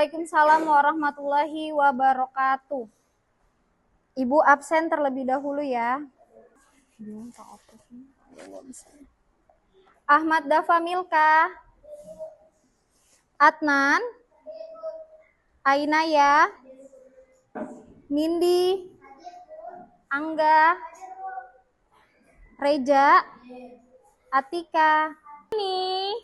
Waalaikumsalam warahmatullahi wabarakatuh. Ibu absen terlebih dahulu ya. Ahmad Dafa Milka, Adnan, Ainaya, Nindi, Angga, Reja, Atika. Ini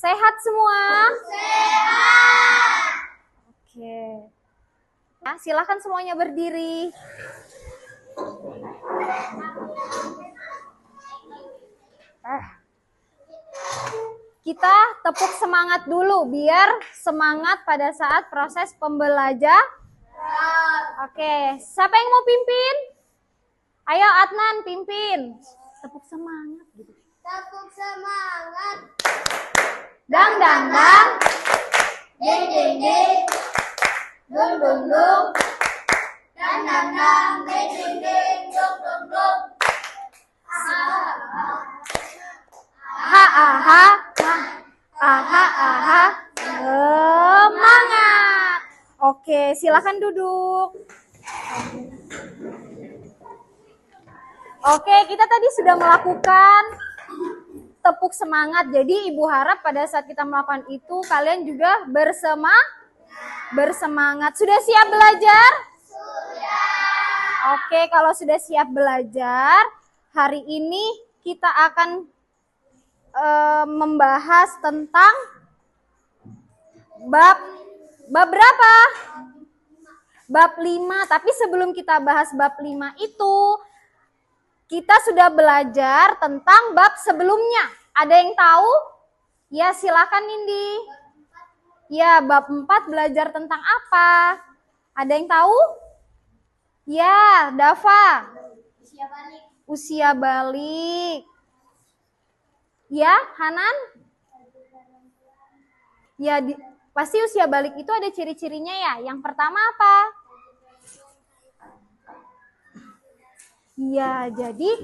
sehat semua? Sehat. Oke. Nah, silakan semuanya berdiri. Kita tepuk semangat dulu biar semangat pada saat proses pembelajaran. Oke, siapa yang mau pimpin? Ayo Adnan pimpin. Tepuk semangat gitu. Tepuk semangat. Dang dang dang. Ding ding ding. Dung dung dung. Dang dang dang. Ding ding ding. Dung dung dung. Aha aha. Aha aha. Semangat. Oke, silakan duduk. Oke, kita tadi sudah melakukan tepuk semangat. Jadi Ibu harap pada saat kita melakukan itu kalian juga bersemangat. Sudah siap belajar? Sudah. Oke, kalau sudah siap belajar, hari ini kita akan membahas tentang bab berapa? Bab 5. Tapi sebelum kita bahas bab 5 itu, kita sudah belajar tentang bab sebelumnya. Ada yang tahu? Ya, silakan Nindi. Ya, bab 4 belajar tentang apa? Ada yang tahu? Ya, Dava. Usia balik. Ya, Hanan? Ya, pasti usia balik itu ada ciri-cirinya ya. Yang pertama apa? Ya, jadi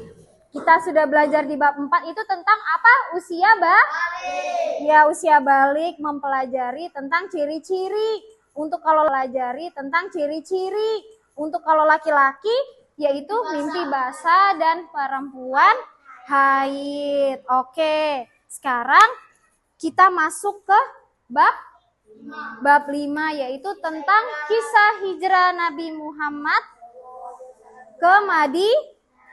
kita sudah belajar di bab 4 itu tentang apa? Usia balik. Ya, usia balik mempelajari tentang ciri-ciri. Untuk kalau pelajari tentang ciri-ciri. Untuk kalau laki-laki yaitu mimpi basah dan perempuan haid. Oke, sekarang kita masuk ke bab 5 yaitu tentang kisah hijrah Nabi Muhammad ke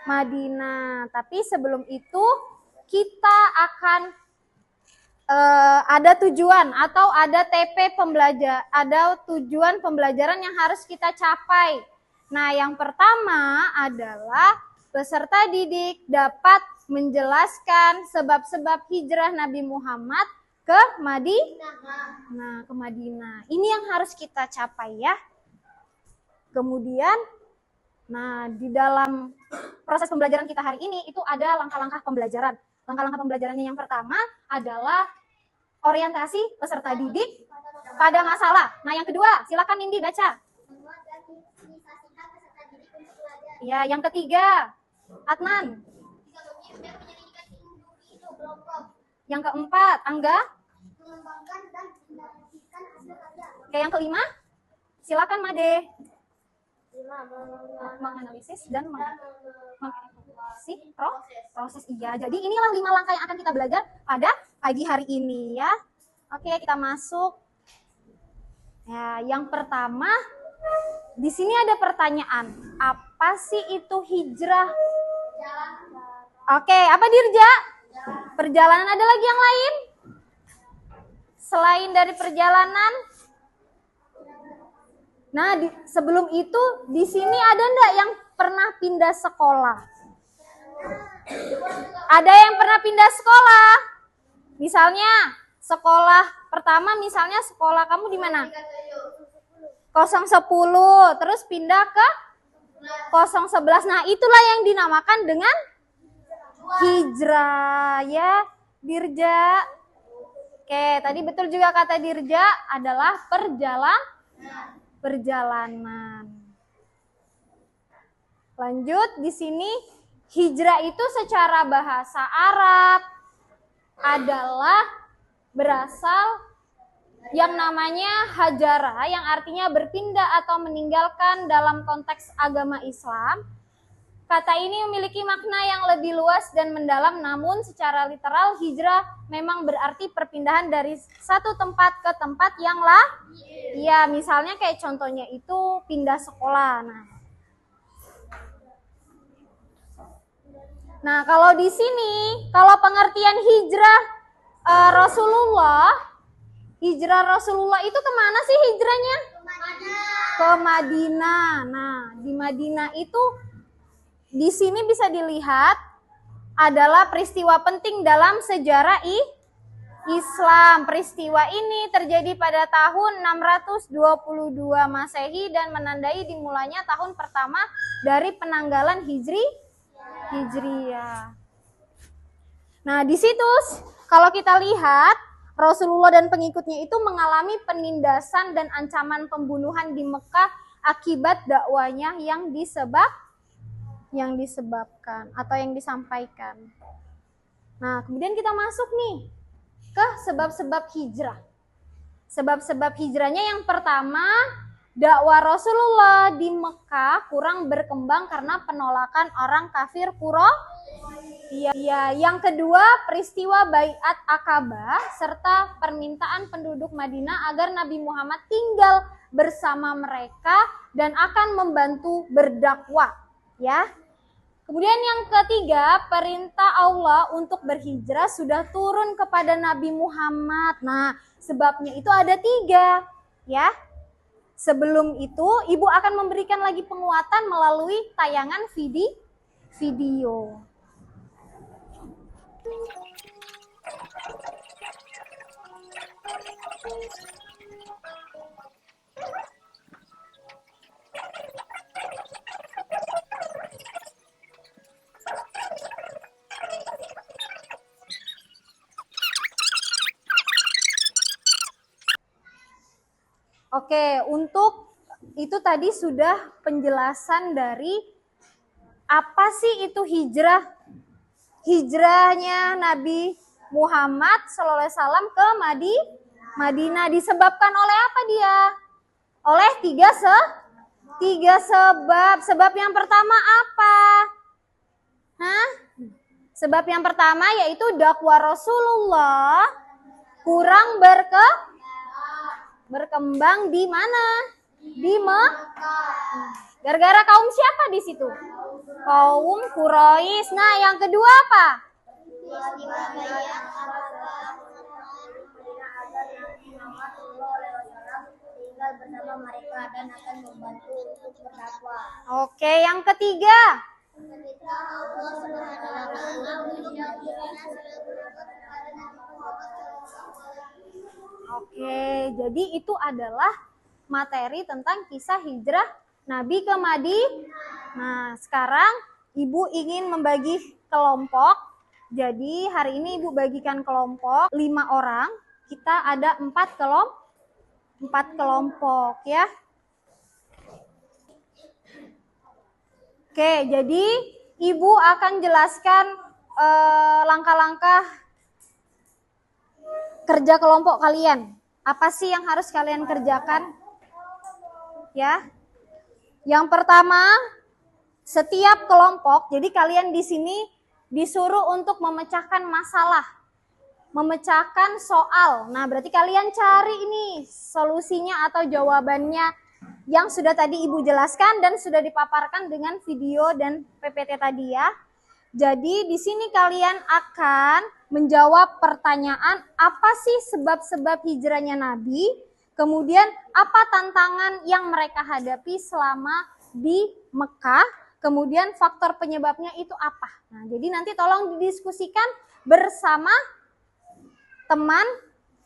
Madinah. Tapi sebelum itu kita akan ada tujuan atau ada TP pembelajar, ada tujuan pembelajaran yang harus kita capai. Nah, yang pertama adalah peserta didik dapat menjelaskan sebab-sebab hijrah Nabi Muhammad ke Madinah. Nah, ke Madinah. Ini yang harus kita capai ya. Kemudian, nah di dalam proses pembelajaran kita hari ini itu ada langkah-langkah pembelajaran. Langkah-langkah pembelajarannya yang pertama adalah orientasi peserta didik pada masalah. Nah, yang kedua, silakan Nindi baca. Ya, yang ketiga, Adnan. Yang keempat, Angga. Oke, yang kelima, silakan Made. Menganalisis dan mengevaluasi proses. Iya, jadi inilah 5 langkah yang akan kita belajar pada pagi hari ini ya. Oke, kita masuk. Ya, yang pertama, di sini ada pertanyaan. Apa sih itu hijrah? Oke, apa Dirja? Perjalanan, ada lagi yang lain? Selain dari perjalanan? Nah, sebelum itu di sini ada enggak yang pernah pindah sekolah? Ada yang pernah pindah sekolah? Misalnya sekolah pertama, misalnya sekolah kamu di mana? 010, terus pindah ke 011. Nah, itulah yang dinamakan dengan hijrah ya, Dirja. Oke, tadi betul juga kata Dirja adalah perjalanan. Lanjut di sini hijrah itu secara bahasa Arab adalah berasal yang namanya hajara, yang artinya berpindah atau meninggalkan dalam konteks agama Islam. Kata ini memiliki makna yang lebih luas dan mendalam, namun secara literal hijrah memang berarti perpindahan dari satu tempat ke tempat yang ya, misalnya kayak contohnya itu pindah sekolah. Nah, kalau di sini, kalau pengertian hijrah Rasulullah itu kemana sih hijrahnya? Ke Madinah. Nah, di Madinah itu di sini bisa dilihat adalah peristiwa penting dalam sejarah Islam. Peristiwa ini terjadi pada tahun 622 Masehi dan menandai dimulainya tahun pertama dari penanggalan Hijriyah. Nah, di situ kalau kita lihat Rasulullah dan pengikutnya itu mengalami penindasan dan ancaman pembunuhan di Mekah akibat dakwanya yang disebabkan atau yang disampaikan. Nah, kemudian kita masuk nih ke sebab-sebab hijrah. Sebab-sebab hijrahnya yang pertama, dakwah Rasulullah di Mekah kurang berkembang karena penolakan orang kafir Ya, yang kedua peristiwa Baiat Aqabah serta permintaan penduduk Madinah agar Nabi Muhammad tinggal bersama mereka dan akan membantu berdakwah, ya. Kemudian yang ketiga, perintah Allah untuk berhijrah sudah turun kepada Nabi Muhammad. Nah, sebabnya itu ada 3, ya. Sebelum itu, Ibu akan memberikan lagi penguatan melalui tayangan video. Oke, untuk itu tadi sudah penjelasan dari apa sih itu hijrah. Hijrahnya Nabi Muhammad SAW ke Madinah disebabkan oleh apa dia? Oleh 3 sebab. Sebab yang pertama apa? Sebab yang pertama yaitu dakwah Rasulullah kurang berkembang di mana? Di Mekah. Gara-gara kaum siapa di situ? Kaum Quraisy. Nah, yang kedua apa? Bersama mereka dan akan membantu untuk berdakwah. Oke, yang ketiga. Oke, jadi itu adalah materi tentang kisah hijrah Nabi ke Madinah. Nah, sekarang Ibu ingin membagi kelompok. Jadi hari ini Ibu bagikan kelompok 5 orang. Kita ada 4 kelompok ya. Oke, jadi Ibu akan jelaskan langkah-langkah kerja kelompok kalian. Apa sih yang harus kalian kerjakan? Ya. Yang pertama, setiap kelompok, jadi kalian di sini disuruh untuk memecahkan masalah, memecahkan soal. Nah, berarti kalian cari ini solusinya atau jawabannya yang sudah tadi Ibu jelaskan dan sudah dipaparkan dengan video dan PPT tadi ya. Jadi di sini kalian akan menjawab pertanyaan apa sih sebab-sebab hijrahnya Nabi, kemudian apa tantangan yang mereka hadapi selama di Mekah, kemudian faktor penyebabnya itu apa. Nah, jadi nanti tolong didiskusikan bersama teman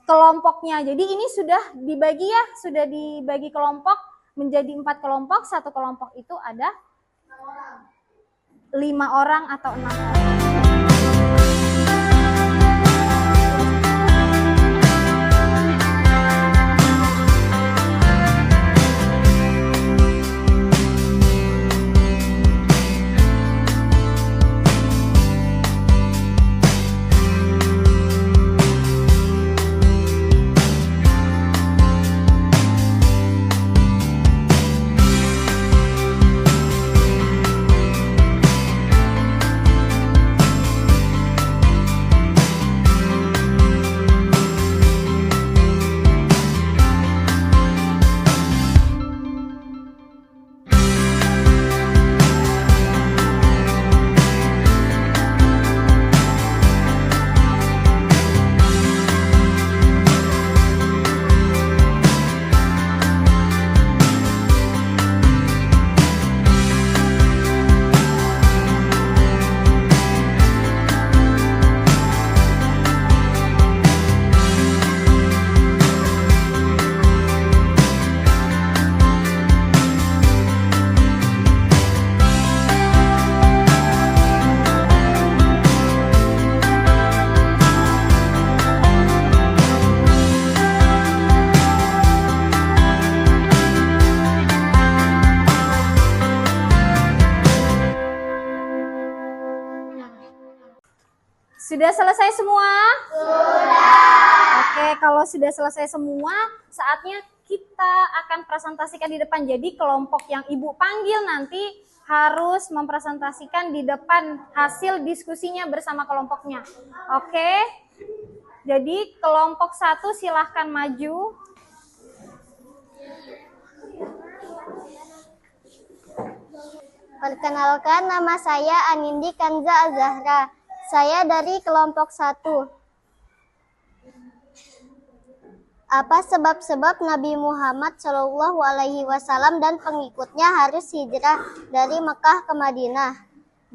kelompoknya. Jadi ini sudah dibagi ya, sudah dibagi kelompok menjadi 4 kelompok, satu kelompok itu ada 5 orang atau 6 orang. Sudah selesai semua? Oke, kalau sudah selesai semua, saatnya kita akan presentasikan di depan. Jadi kelompok yang Ibu panggil nanti harus mempresentasikan di depan hasil diskusinya bersama kelompoknya. Oke? Jadi kelompok 1 silahkan maju. Perkenalkan, nama saya Anindi Kanza Azahra. Saya dari kelompok 1. Apa sebab-sebab Nabi Muhammad SAW dan pengikutnya harus hijrah dari Mekah ke Madinah?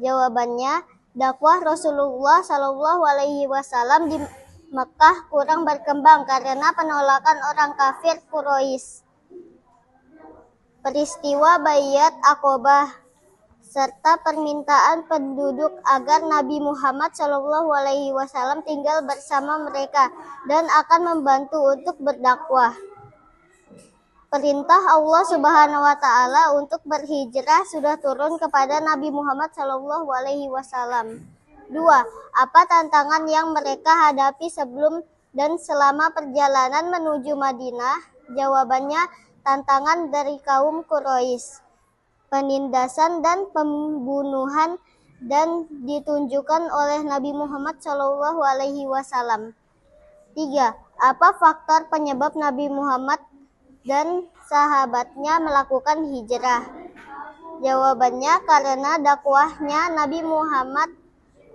Jawabannya, dakwah Rasulullah SAW di Mekah kurang berkembang karena penolakan orang kafir Quraisy. Peristiwa Baiat Aqobah serta permintaan penduduk agar Nabi Muhammad SAW tinggal bersama mereka dan akan membantu untuk berdakwah. Perintah Allah Subhanahu wa Ta'ala untuk berhijrah sudah turun kepada Nabi Muhammad SAW. 2. Apa tantangan yang mereka hadapi sebelum dan selama perjalanan menuju Madinah? Jawabannya, tantangan dari kaum Quraisy, penindasan dan pembunuhan dan ditunjukkan oleh Nabi Muhammad SAW. 3. Apa faktor penyebab Nabi Muhammad dan sahabatnya melakukan hijrah? Jawabannya, karena dakwahnya Nabi Muhammad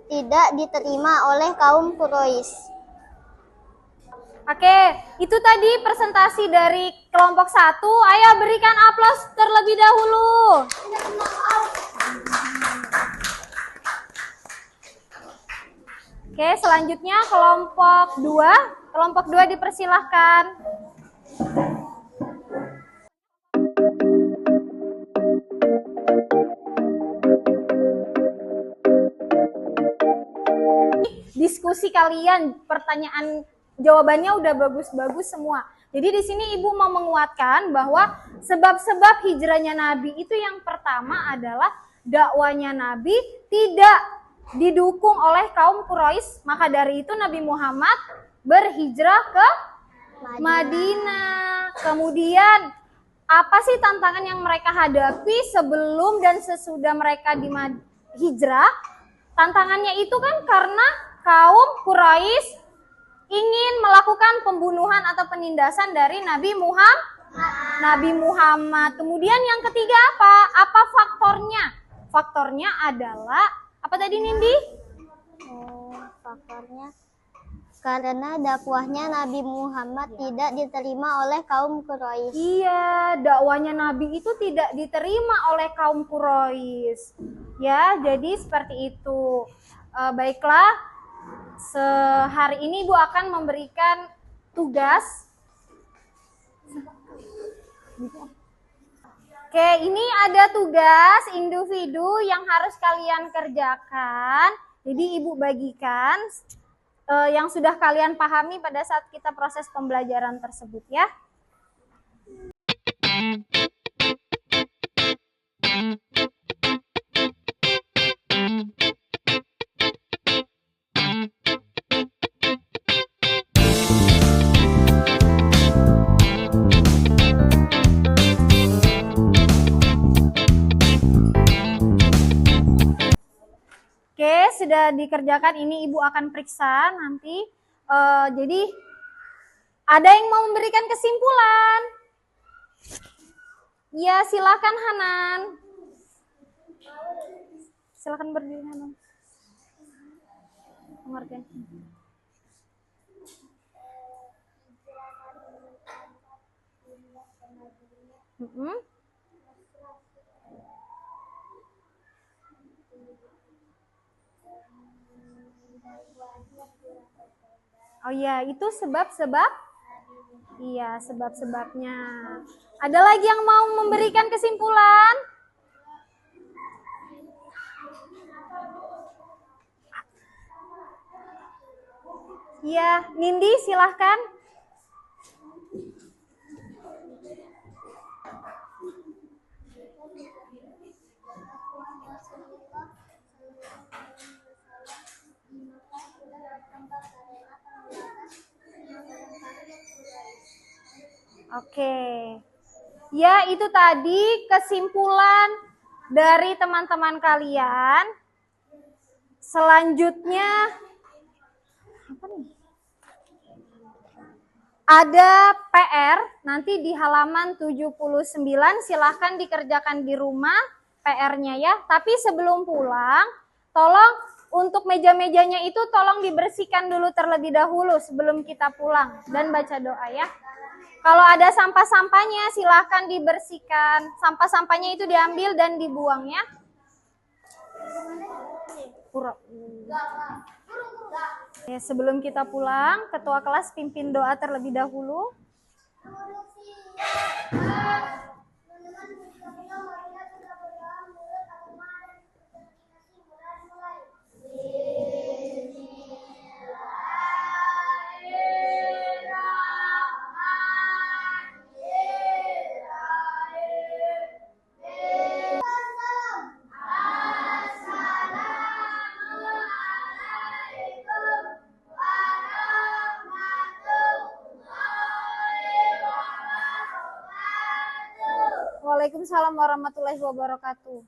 tidak diterima oleh kaum Quraisy. Oke, itu tadi presentasi dari kelompok 1. Ayo berikan aplaus terlebih dahulu. Oke, selanjutnya kelompok 2. Kelompok 2 dipersilahkan. Diskusi kalian, pertanyaan jawabannya udah bagus-bagus semua. Jadi di sini Ibu mau menguatkan bahwa sebab-sebab hijrahnya Nabi itu yang pertama adalah dakwanya Nabi tidak didukung oleh kaum Quraisy. Maka dari itu Nabi Muhammad berhijrah ke Madinah. Kemudian apa sih tantangan yang mereka hadapi sebelum dan sesudah mereka hijrah? Tantangannya itu kan karena kaum Quraisy ingin melakukan pembunuhan atau penindasan dari Nabi Muhammad. Kemudian yang ketiga apa? Apa faktornya? Faktornya adalah apa tadi Nindi? Faktornya karena dakwahnya Nabi Muhammad tidak diterima oleh kaum Quraisy. Iya, dakwahnya Nabi itu tidak diterima oleh kaum Quraisy. Ya, jadi seperti itu. Baiklah, sehari ini Ibu akan memberikan tugas. Oke, ini ada tugas individu yang harus kalian kerjakan. Jadi Ibu bagikan yang sudah kalian pahami pada saat kita proses pembelajaran tersebut ya. Oke, sudah dikerjakan. Ini Ibu akan periksa nanti. Jadi ada yang mau memberikan kesimpulan? Ya, silakan Hanan. Silakan berdiri Hanan. Pengertian. Oh iya, itu sebab-sebab. Iya, sebab-sebabnya. Ada lagi yang mau memberikan kesimpulan? Iya, Nindi silahkan. Oke. Ya, itu tadi kesimpulan dari teman-teman kalian. Selanjutnya apa nih? Ada PR nanti di halaman 79, silahkan dikerjakan di rumah PR-nya ya. Tapi sebelum pulang, tolong untuk meja-mejanya itu tolong dibersihkan dulu terlebih dahulu sebelum kita pulang dan baca doa ya. Kalau ada sampah-sampahnya silahkan dibersihkan. Sampah-sampahnya itu diambil dan dibuang ya. Ya, sebelum kita pulang, ketua kelas pimpin doa terlebih dahulu. Waalaikumsalam warahmatullahi wabarakatuh.